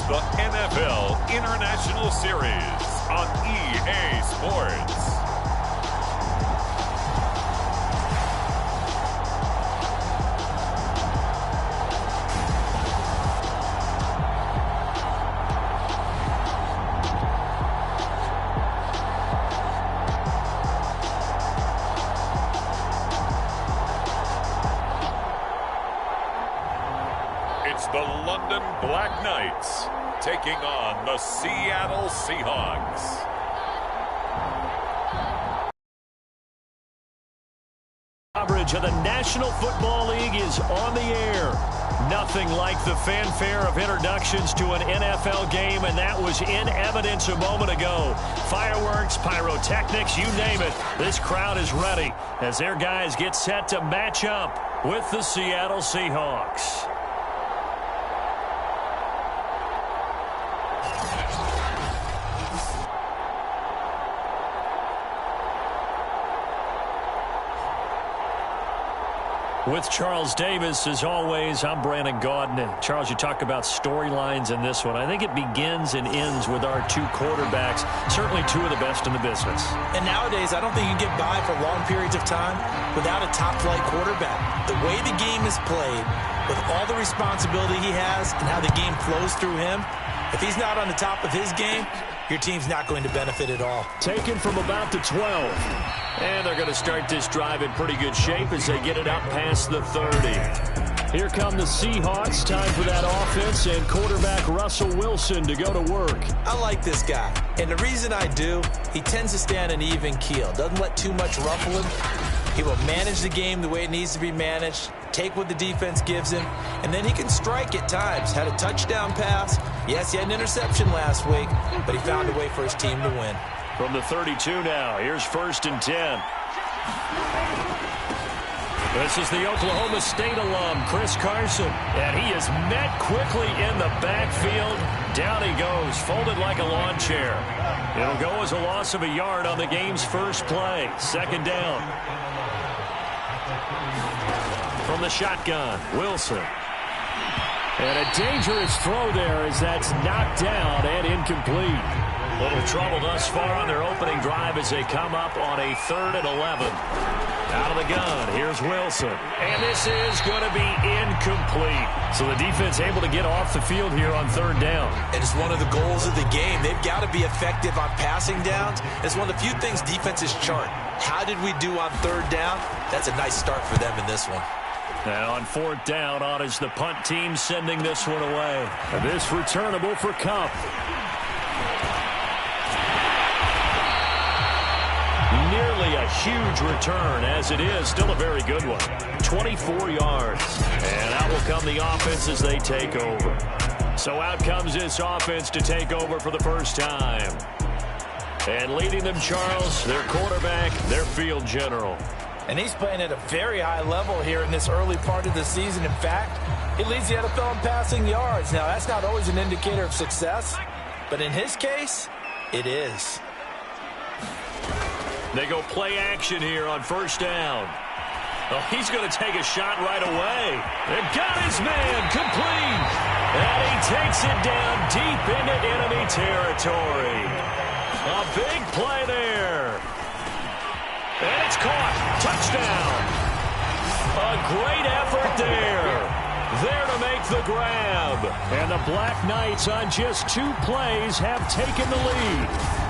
the NFL International Series on EA Sports. The London Black Knights taking on the Seattle Seahawks. Coverage of the National Football League is on the air. Nothing like the fanfare of introductions to an NFL game, and that was in evidence a moment ago. Fireworks, pyrotechnics, you name it. This crowd is ready as their guys get set to match up with the Seattle Seahawks. With Charles Davis, as always, I'm Brandon Gaudin. And Charles, you talk about storylines in this one. I think it begins and ends with our two quarterbacks, certainly two of the best in the business. And nowadays, I don't think you can get by for long periods of time without a top-flight quarterback. The way the game is played, with all the responsibility he has and how the game flows through him, if he's not on the top of his game, your team's not going to benefit at all. Taken from about the 12. And they're going to start this drive in pretty good shape as they get it up past the 30. Here come the Seahawks. Time for that offense and quarterback Russell Wilson to go to work. I like this guy. And the reason I do, he tends to stay on an even keel. Doesn't let too much ruffle him. He will manage the game the way it needs to be managed, take what the defense gives him, and then he can strike at times. Had a touchdown pass. Yes, he had an interception last week, but he found a way for his team to win. From the 32 now, here's 1st and 10. This is the Oklahoma State alum, Chris Carson, and he is met quickly in the backfield. Down he goes, folded like a lawn chair. It'll go as a loss of a yard on the game's first play. 2nd down. From the shotgun, Wilson. And a dangerous throw there as that's knocked down and incomplete. Little trouble thus far on their opening drive as they come up on a 3rd and 11. Out of the gun, here's Wilson. And this is going to be incomplete. So the defense able to get off the field here on 3rd down. And it's one of the goals of the game. They've got to be effective on passing downs. It's one of the few things defenses chart. How did we do on 3rd down? That's a nice start for them in this one. And on 4th down, on is the punt team sending this one away. And this returnable for Kupp. Nearly a huge return, as it is still a very good one. 24 yards. And out will come the offense as they take over. So out comes this offense to take over for the first time. And leading them, Charles, their quarterback, their field general. And he's playing at a very high level here in this early part of the season. In fact, he leads the NFL in passing yards. Now, that's not always an indicator of success, but in his case, it is. They go play action here on 1st down. Oh, he's going to take a shot right away. And got his man complete. And he takes it down deep into enemy territory. A big play there. And it's caught. Touchdown. A great effort there. There to make the grab. And the Black Knights on just 2 plays have taken the lead.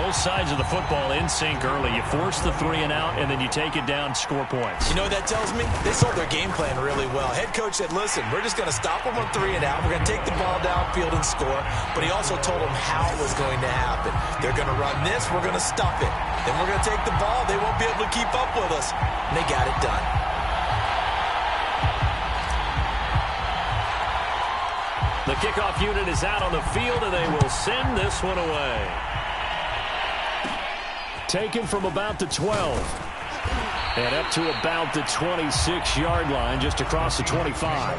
Both sides of the football in sync early. You force the 3 and out, and then you take it down, score points. You know what that tells me? They sold their game plan really well. Head coach said, listen, we're just going to stop them on 3 and out. We're going to take the ball downfield and score. But he also told them how it was going to happen. They're going to run this. We're going to stuff it. Then we're going to take the ball. They won't be able to keep up with us. And they got it done. The kickoff unit is out on the field, and they will send this one away. Taken from about the 12. And up to about the 26-yard line, just across the 25.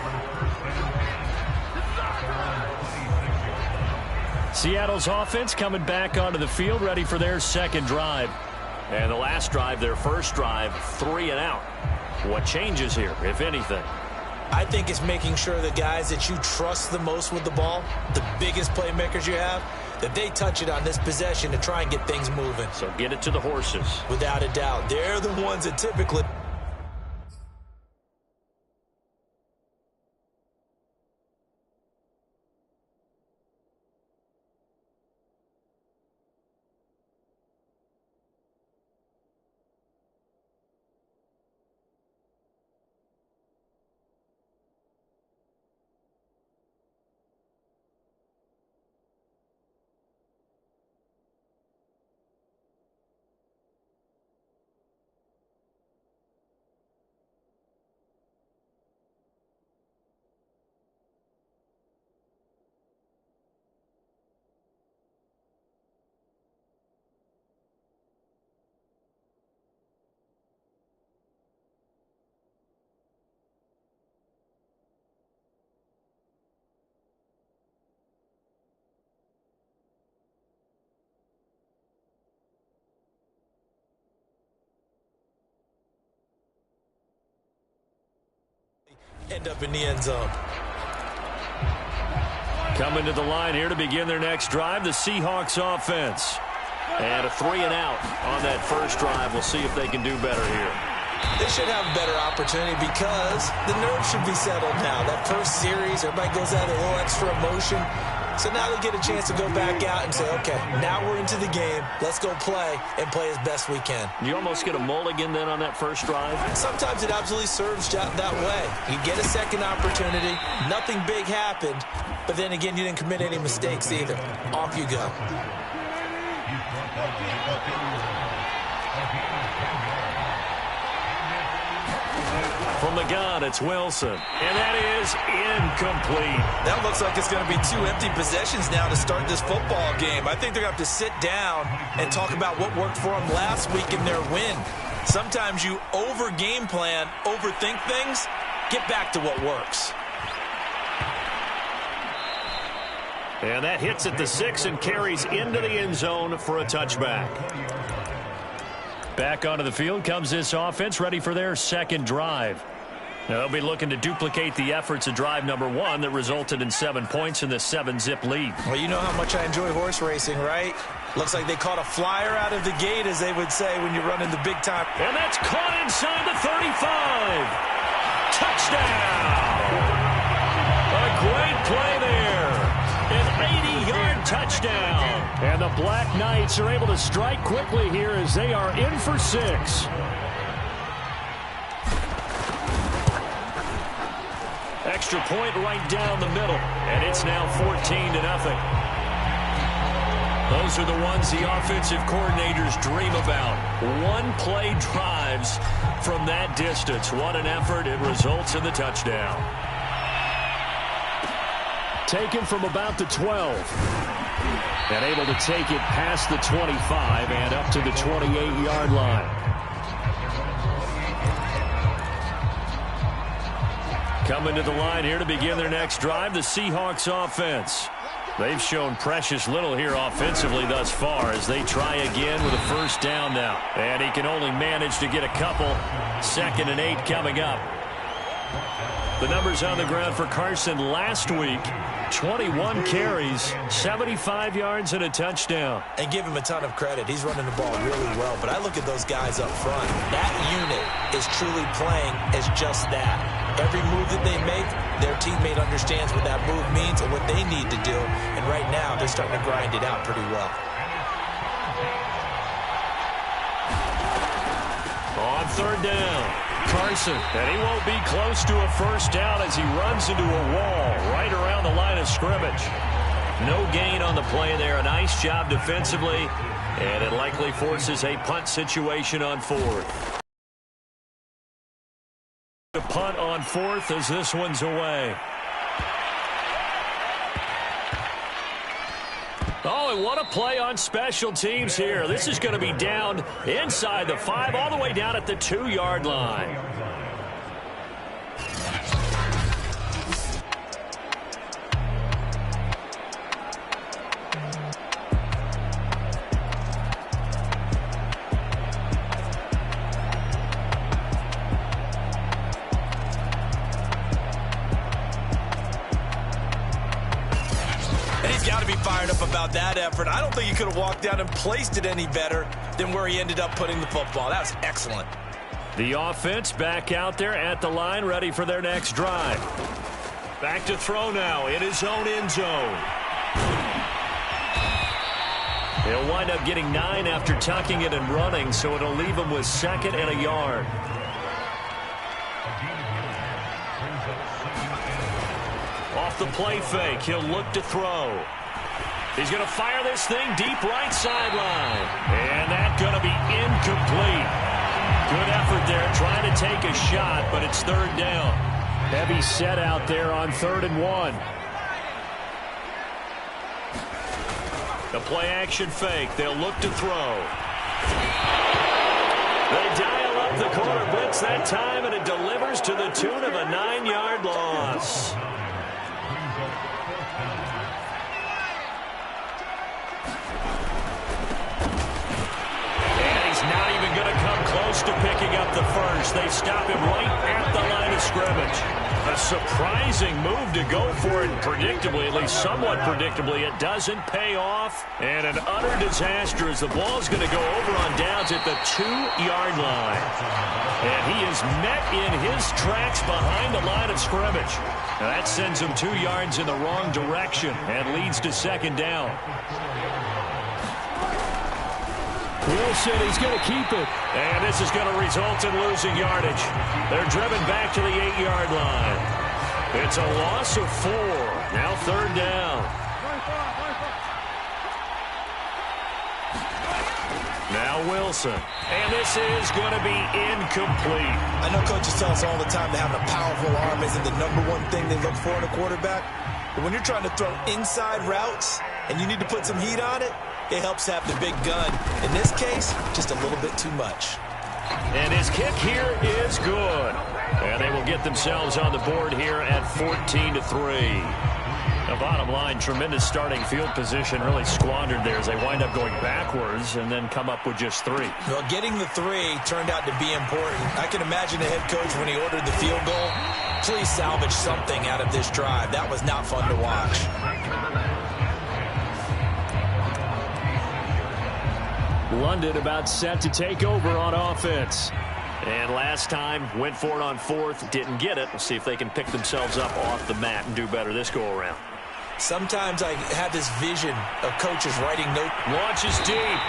Seattle's offense coming back onto the field, ready for their second drive. And the last drive, their first drive, 3 and out. What changes here, if anything? I think it's making sure the guys that you trust the most with the ball, the biggest playmakers you have, that they touch it on this possession to try and get things moving. So get it to the horses. Without a doubt. They're the ones that typically... end up in the end zone. Coming to the line here to begin their next drive, the Seahawks offense. And a 3 and out on that first drive. We'll see if they can do better here. They should have a better opportunity because the nerves should be settled now. That first series, everybody goes out with a little extra emotion. So now they get a chance to go back out and say, okay, now we're into the game. Let's go play and play as best we can. You almost get a mulligan then on that first drive? Sometimes it absolutely serves that way. You get a second opportunity. Nothing big happened. But then again, you didn't commit any mistakes either. Off you go. From the gun, it's Wilson. And that is incomplete. That looks like it's going to be 2 empty possessions now to start this football game. I think they're going to have to sit down and talk about what worked for them last week in their win. Sometimes you over-game plan, overthink things. Get back to what works. And that hits at the 6 and carries into the end zone for a touchback. Back onto the field comes this offense, ready for their second drive. Now they'll be looking to duplicate the efforts of drive number 1 that resulted in 7 points in the 7-zip lead. Well, you know how much I enjoy horse racing, right? Looks like they caught a flyer out of the gate, as they would say when you're running the big time. And that's caught inside the 35. Touchdown! A great play there. An 80-yard touchdown. And the Black Knights are able to strike quickly here as they are in for 6. Extra point right down the middle. And it's now 14-0. Those are the ones the offensive coordinators dream about. One-play drives from that distance. What an effort. It results in the touchdown. Taken from about the 12. And able to take it past the 25 and up to the 28-yard line. Coming to the line here to begin their next drive, the Seahawks offense. They've shown precious little here offensively thus far as they try again with a first down now. And he can only manage to get a couple. 2nd and 8 coming up. The numbers on the ground for Carson last week. 21 carries, 75 yards, and a touchdown. And give him a ton of credit. He's running the ball really well. But I look at those guys up front. That unit is truly playing as just that. Every move that they make, their teammate understands what that move means and what they need to do. And right now, they're starting to grind it out pretty well. third down. Carson. And he won't be close to a first down as he runs into a wall right around the line of scrimmage. No gain on the play there. A nice job defensively. And it likely forces a punt situation on fourth. The punt on fourth as this one's away. Oh, and what a play on special teams here. This is going to be down inside the 5, all the way down at the 2-yard line. About that effort. I don't think he could have walked down and placed it any better than where he ended up putting the football. That was excellent. The offense back out there at the line, ready for their next drive. Back to throw now in his own end zone. They'll wind up getting 9 after tucking it and running, so it'll leave him with 2nd and a yard. Off the play fake, he'll look to throw. He's going to fire this thing deep right sideline. And that's going to be incomplete. Good effort there trying to take a shot, but it's third down. Heavy set out there on 3rd and 1. The play action fake. They'll look to throw. They dial up the corner blitz that time, and it delivers to the tune of a 9-yard loss. To picking up the first. They stop him right at the line of scrimmage. A surprising move to go for it predictably, at least somewhat predictably. It doesn't pay off, and an utter disaster as the ball's going to go over on downs at the 2-yard line. And he is met in his tracks behind the line of scrimmage. Now that sends him 2 yards in the wrong direction and leads to 2nd down. Wilson is going to keep it. And this is going to result in losing yardage. They're driven back to the 8-yard line. It's a loss of 4. Now 3rd down. Now Wilson. And this is going to be incomplete. I know coaches tell us all the time that having a powerful arm isn't the #1 thing they look for in a quarterback. But when you're trying to throw inside routes and you need to put some heat on it, it helps have the big gun. In this case, just a little bit too much. And his kick here is good. And they will get themselves on the board here at 14-3. The bottom line, tremendous starting field position, really squandered there as they wind up going backwards and then come up with just 3. Well, getting the 3 turned out to be important. I can imagine the head coach when he ordered the field goal. Please salvage something out of this drive. That was not fun to watch. London about set to take over on offense. And last time, went for it on 4th, didn't get it. We'll see if they can pick themselves up off the mat and do better this go-around. Sometimes I have this vision of coaches writing notes. Launches deep.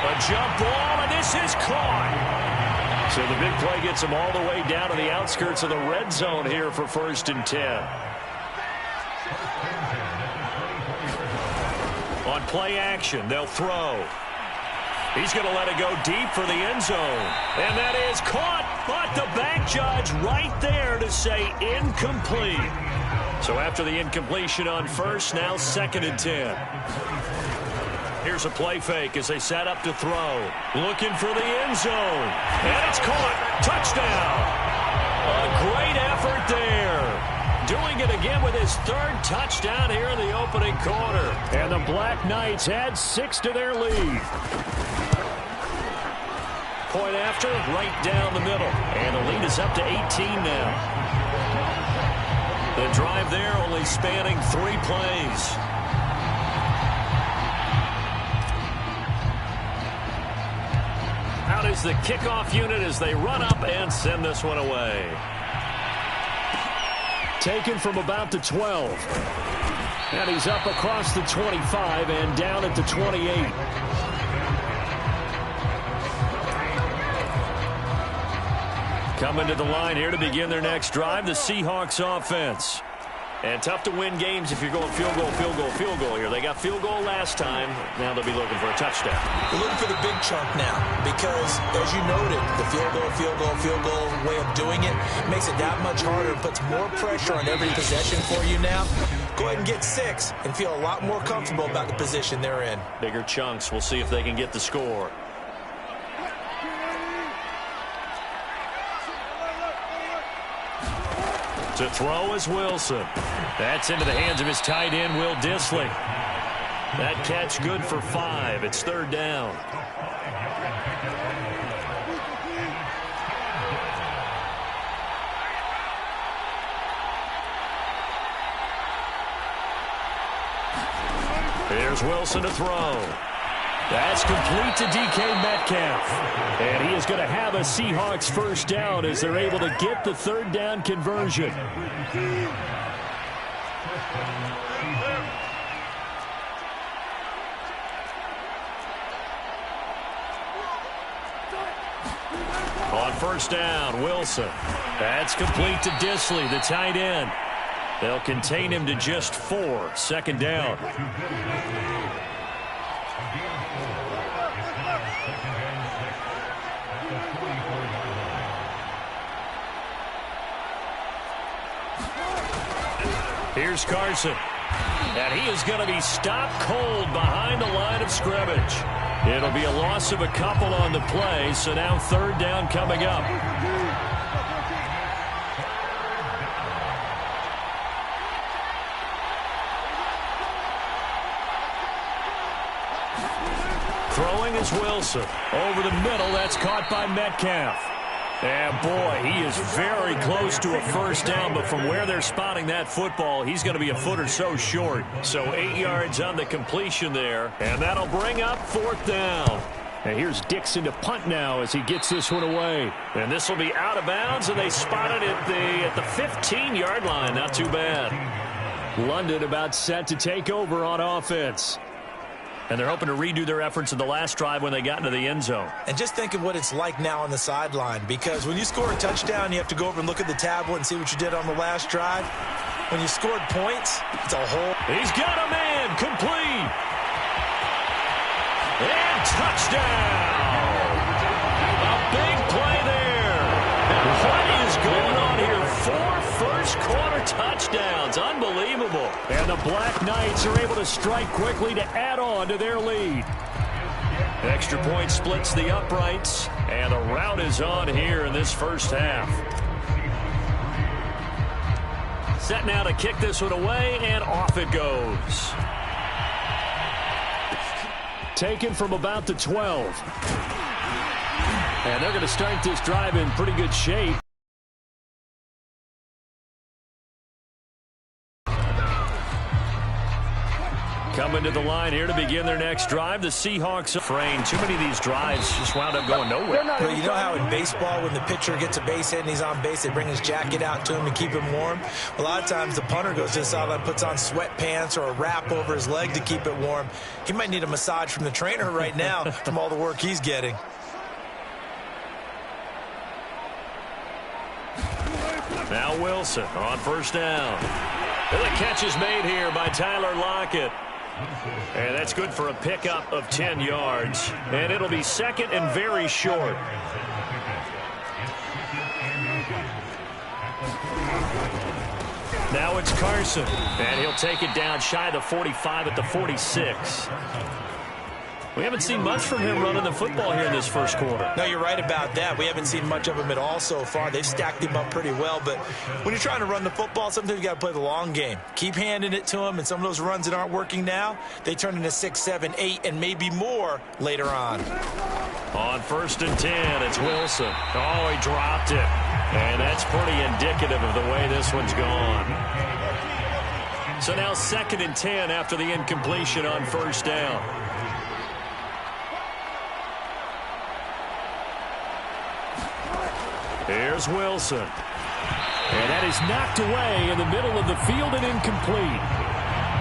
A jump ball, and this is caught. So the big play gets them all the way down to the outskirts of the red zone here for 1st and 10. On play action, they'll throw. He's going to let it go deep for the end zone. And that is caught, but the back judge right there to say incomplete. So after the incompletion on 1st, now 2nd and 10. Here's a play fake as they set up to throw. Looking for the end zone. And it's caught. Touchdown. A great effort there. Doing it again with his 3rd touchdown here in the opening quarter. And the Black Knights add 6 to their lead. Point after, right down the middle. And the lead is up to 18 now. The drive there only spanning 3 plays. Out is the kickoff unit as they run up and send this one away. Taken from about the 12. And he's up across the 25 and down at the 28. Coming to the line here to begin their next drive, the Seahawks offense. And tough to win games if you're going field goal, field goal, field goal here. They got field goal last time. Now they'll be looking for a touchdown. They're looking for the big chunk now because, as you noted, the field goal way of doing it makes it that much harder. It puts more pressure on every possession for you now. Go ahead and get 6 and feel a lot more comfortable about the position they're in. Bigger chunks. We'll see if they can get the score. To throw is Wilson. That's into the hands of his tight end, Will Dissly. That catch good for 5. It's 3rd down. Here's Wilson to throw. That's complete to DK Metcalf. And he is going to have a Seahawks first down as they're able to get the 3rd down conversion. On first down, Wilson. That's complete to Dissly, the tight end. They'll contain him to just 4. 2nd down. Here's Carson. And he is going to be stopped cold behind the line of scrimmage. It'll be a loss of a couple on the play, so now 3rd down coming up. Throwing is Wilson. Over the middle, that's caught by Metcalf. And, boy, he is very close to a first down, but from where they're spotting that football, he's going to be a foot or so short. So 8 yards on the completion there, and that'll bring up 4th down. And here's Dixon to punt now as he gets this one away. And this will be out of bounds, and they spotted it at the 15-yard line. Not too bad. London about set to take over on offense. And they're hoping to redo their efforts in the last drive when they got into the end zone. And just think of what it's like now on the sideline, because when you score a touchdown, you have to go over and look at the tablet and see what you did on the last drive. When you scored points, it's a whole... He's got a man, complete. And touchdown. A big play there. What is going on here? 4 first-quarter touchdowns. Unbelievable. And the Black Knights are able to strike quickly to add on to their lead. Extra point splits the uprights, and the rout is on here in this first half. Set now to kick this one away, and off it goes. Taken from about the 12. And they're going to start this drive in pretty good shape. Coming to the line here to begin their next drive, the Seahawks. Frayne, too many of these drives just wound up going nowhere. But you know how in baseball, when the pitcher gets a base hit and he's on base, they bring his jacket out to him to keep him warm? A lot of times the punter goes to the sideline, puts on sweatpants or a wrap over his leg to keep it warm. He might need a massage from the trainer right now from all the work he's getting. Now Wilson on first down. And the catch is made here by Tyler Lockett. And that's good for a pickup of 10 yards. And it'll be 2nd and very short. Now it's Carson. And he'll take it down shy of the 45 at the 46. We haven't seen much from him running the football here in this first quarter. No, you're right about that. We haven't seen much of him at all so far. They've stacked him up pretty well. But when you're trying to run the football, sometimes you got to play the long game. Keep handing it to him, and some of those runs that aren't working now, they turn into 6, 7, 8, and maybe more later on. On 1st and 10, it's Wilson. Oh, he dropped it. And that's pretty indicative of the way this one's gone. So now 2nd and 10 after the incompletion on first down. Here's Wilson. And that is knocked away in the middle of the field and incomplete.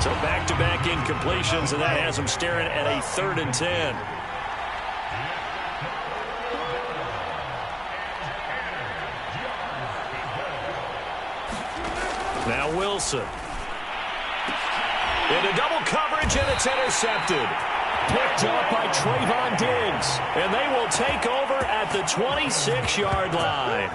So back-to-back incompletions, and that has them staring at a 3rd and 10. Now Wilson. Into double coverage, and it's intercepted. Picked up by Trayvon Diggs. And they will take over at the 26-yard line.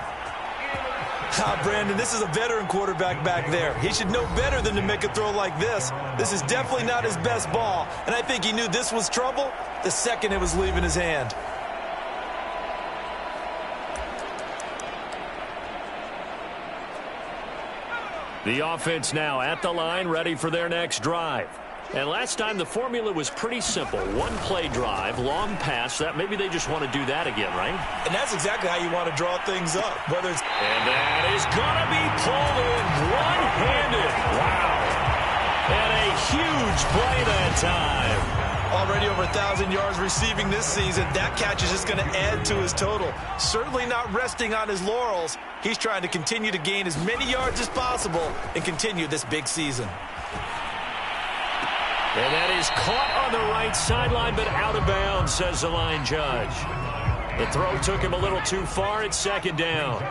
Brandon, this is a veteran quarterback back there. He should know better than to make a throw like this. This is definitely not his best ball, and I think he knew this was trouble the second it was leaving his hand. The offense now at the line, ready for their next drive. And last time the formula was pretty simple. One play drive, long pass. That maybe they just want to do that again, right? And that's exactly how you want to draw things up. Whether it's and that is going to be pulled in one-handed. Wow. And a huge play that time. Already over 1,000 yards receiving this season. That catch is just going to add to his total. Certainly not resting on his laurels. He's trying to continue to gain as many yards as possible and continue this big season. And that is caught on the right sideline, but out of bounds, says the line judge. The throw took him a little too far. It's second down.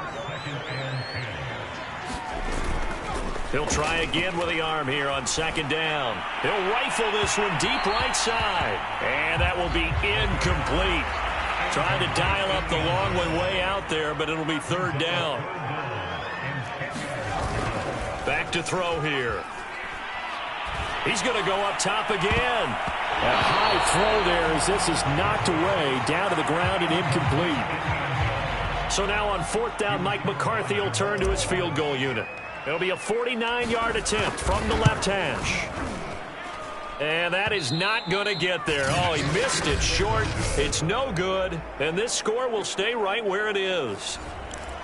He'll try again with the arm here on second down. He'll rifle this one deep right side. And that will be incomplete. Trying to dial up the long one way out there, but it'll be third down. Back to throw here. He's going to go up top again. A high throw there as this is knocked away, down to the ground and incomplete. So now on fourth down, Mike McCarthy will turn to his field goal unit. It'll be a 49-yard attempt from the left hash. And that is not going to get there. Oh, he missed it short. It's no good. And this score will stay right where it is.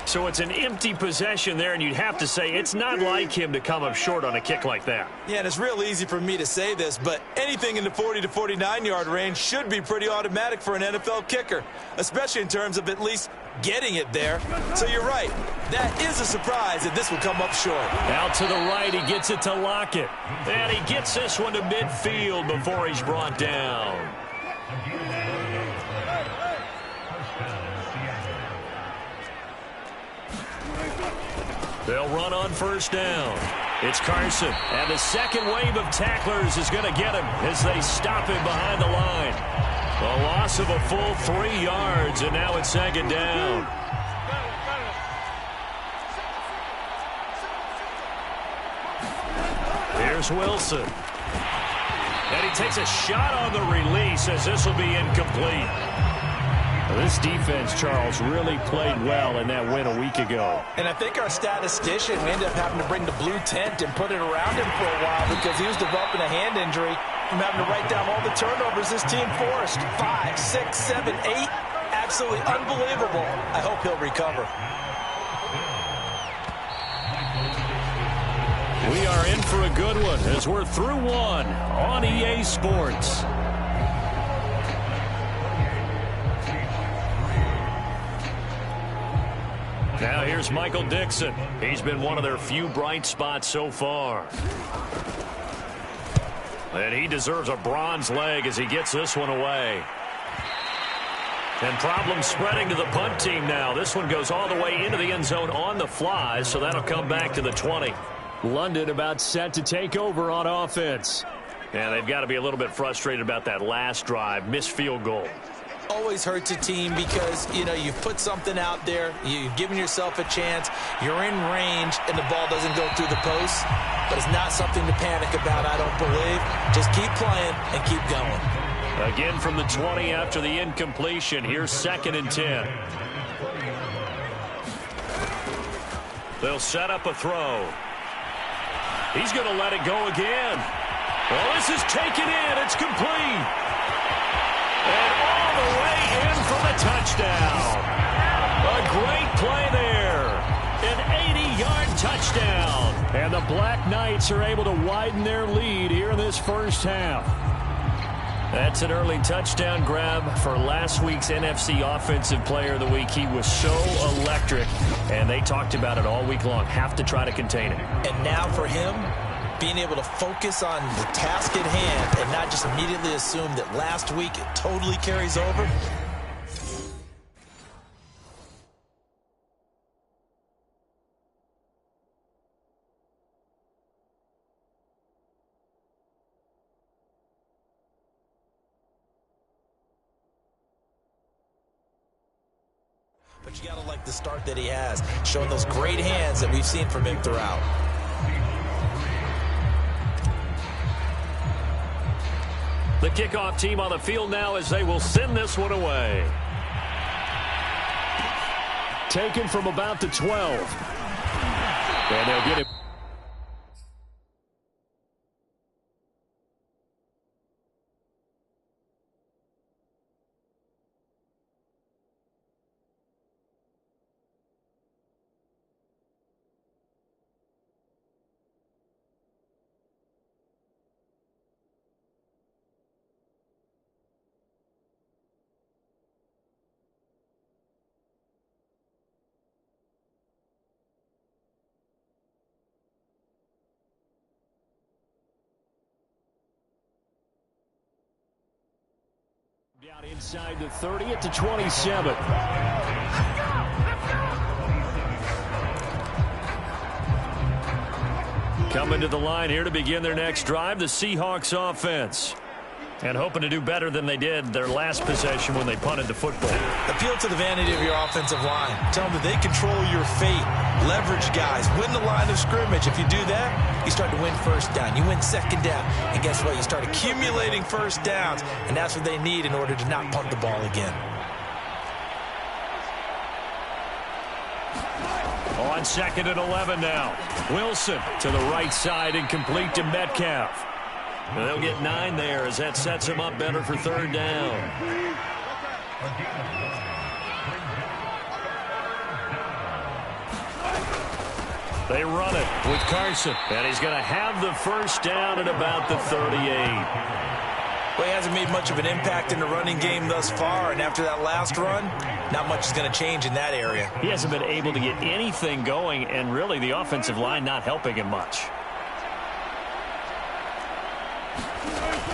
So it's an empty possession there, and you'd have to say it's not like him to come up short on a kick like that. Yeah, and it's real easy for me to say this, but anything in the 40 to 49-yard range should be pretty automatic for an NFL kicker, especially in terms of at least getting it there. So you're right. That is a surprise that this will come up short. Out to the right, he gets it to Lockett. And he gets this one to midfield before he's brought down. They'll run on first down. It's Carson. And the second wave of tacklers is going to get him as they stop him behind the line. A loss of a full 3 yards, and now it's second down. Here's Wilson. And he takes a shot on the release as this will be incomplete. This defense, Charles, really played well in that win a week ago. And I think our statistician, we ended up having to bring the blue tent and put it around him for a while because he was developing a hand injury from having to write down all the turnovers this team forced. 5, 6, 7, 8. Absolutely unbelievable. I hope he'll recover. We are in for a good one as we're through one on EA Sports. Now here's Michael Dixon. He's been one of their few bright spots so far. And he deserves a bronze leg as he gets this one away. And problems spreading to the punt team now. This one goes all the way into the end zone on the fly, so that'll come back to the 20. London about set to take over on offense. Yeah, they've got to be a little bit frustrated about that last drive, missed field goal. Always hurts a team because, you know, you've put something out there, you've given yourself a chance, you're in range, and the ball doesn't go through the post. But it's not something to panic about, I don't believe. Just keep playing and keep going. Again from the 20 after the incompletion. Here's 2nd and 10. They'll set up a throw. He's going to let it go again. Well, this is taken in. It's complete. And all the way in for the touchdown. A great play there. An 80-yard touchdown. And the Black Knights are able to widen their lead here in this first half. That's an early touchdown grab for last week's NFC Offensive Player of the Week. He was so electric, and they talked about it all week long. Have to try to contain it. And now for him, being able to focus on the task at hand and not just immediately assume that last week it totally carries over. But you got to like the start that he has, showing those great hands that we've seen from him throughout. The kickoff team on the field now as they will send this one away. Taken from about the 12. And they'll get it. Down inside the 30 at the 27. Coming to the line here to begin their next drive, the Seahawks offense. And hoping to do better than they did their last possession when they punted the football. Appeal to the vanity of your offensive line. Tell them that they control your fate. Leverage guys. Win the line of scrimmage. If you do that, you start to win first down. You win second down. And guess what? You start accumulating first downs. And that's what they need in order to not punt the ball again. On 2nd and 11 now. Wilson to the right side and complete to Metcalf. And they'll get 9 there as that sets him up better for 3rd down. They run it with Carson. And he's going to have the first down at about the 38. Well, he hasn't made much of an impact in the running game thus far, and after that last run, not much is going to change in that area. He hasn't been able to get anything going, and really the offensive line not helping him much.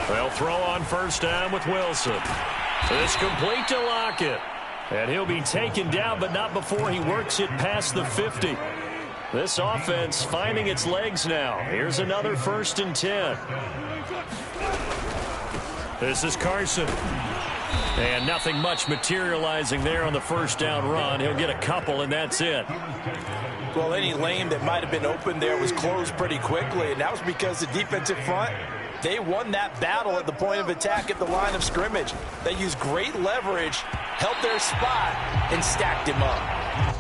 They'll throw on 1st down with Wilson. It's complete to Lockett. And he'll be taken down, but not before he works it past the 50. This offense finding its legs now. Here's another 1st and 10. This is Carson. And nothing much materializing there on the 1st down run. He'll get a couple, and that's it. Well, any lane that might have been open there was closed pretty quickly, and that was because the defensive front, they won that battle at the point of attack at the line of scrimmage. They used great leverage, held their spot, and stacked him up.